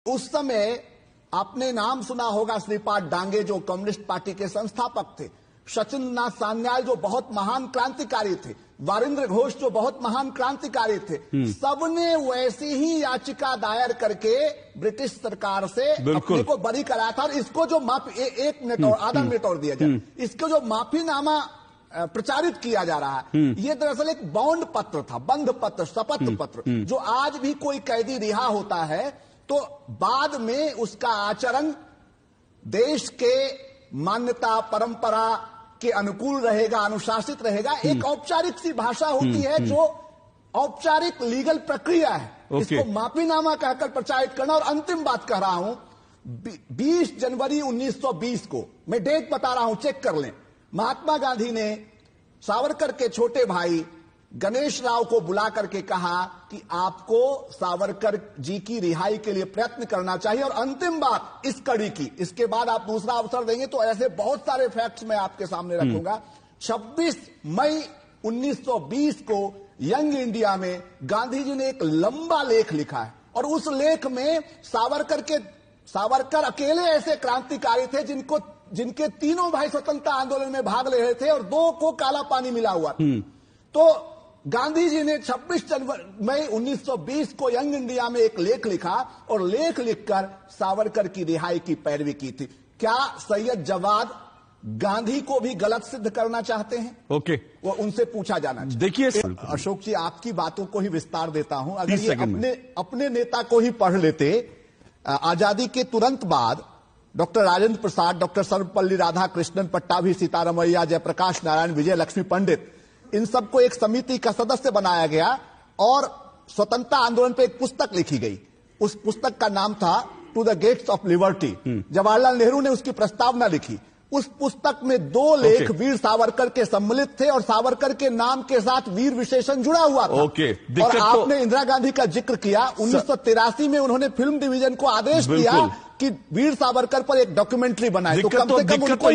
उस समय आपने नाम सुना होगा श्रीपाद डांगे जो कम्युनिस्ट पार्टी के संस्थापक थे, सचिंद्र नाथ सान्याल जो बहुत महान क्रांतिकारी थे, वारिंद्र घोष जो बहुत महान क्रांतिकारी थे, सबने वैसी ही याचिका दायर करके ब्रिटिश सरकार से अपने को बरी कराया था। और इसको जो माफी, एक मिनट और आधा मिनट और दिया जाए, इसको जो माफीनामा प्रचारित किया जा रहा है, ये दरअसल एक बॉन्ड पत्र था, बंध पत्र, शपथ पत्र, जो आज भी कोई कैदी रिहा होता है तो बाद में उसका आचरण देश के मान्यता परंपरा के अनुकूल रहेगा, अनुशासित रहेगा। एक औपचारिक सी भाषा होती है जो औपचारिक लीगल प्रक्रिया है। इसको माफीनामा कहकर प्रचारित करना। और अंतिम बात कह रहा हूं, 20 जनवरी 1920 को, मैं डेट बता रहा हूं, चेक कर लें, महात्मा गांधी ने सावरकर के छोटे भाई गणेश राव को बुला करके कहा कि आपको सावरकर जी की रिहाई के लिए प्रयत्न करना चाहिए। और अंतिम बात इस कड़ी की, इसके बाद आप दूसरा अवसर देंगे तो ऐसे बहुत सारे फैक्ट्स मैं आपके सामने रखूंगा। 26 मई 1920 को यंग इंडिया में गांधी जी ने एक लंबा लेख लिखा है और उस लेख में सावरकर अकेले ऐसे क्रांतिकारी थे जिनके तीनों भाई स्वतंत्रता आंदोलन में भाग ले रहे थे और 2 को काला पानी मिला हुआ था। तो गांधी जी ने 26 मई 1920 को यंग इंडिया में एक लेख लिखा और लेख लिखकर सावरकर की रिहाई की पैरवी की थी। क्या सैयद जवाद गांधी को भी गलत सिद्ध करना चाहते हैं? ओके, वो उनसे पूछा जाना चाहिए। देखिए अशोक जी, आपकी बातों को ही विस्तार देता हूं। अगर ये अपने नेता को ही पढ़ लेते, आजादी के तुरंत बाद डॉक्टर राजेंद्र प्रसाद, डॉक्टर सर्वपल्ली राधाकृष्णन, पट्टाभी सीतारमैया, जयप्रकाश नारायण, विजय लक्ष्मी पंडित, इन सबको एक समिति का सदस्य बनाया गया और स्वतंत्रता आंदोलन पे एक पुस्तक लिखी गई। उस पुस्तक का नाम था To the Gates of Liberty. Jawaharlal Nehru ने उसकी प्रस्तावना लिखी। उस पुस्तक में 2 लेख वीर सावरकर के सम्मिलित थे और सावरकर के नाम के साथ वीर विशेषण जुड़ा हुआ था। और आपने इंदिरा गांधी का जिक्र किया। 1983 में उन्होंने फिल्म डिवीजन को आदेश दिया कि वीर सावरकर पर एक डॉक्यूमेंट्री बनाए। तो कम से कम उनको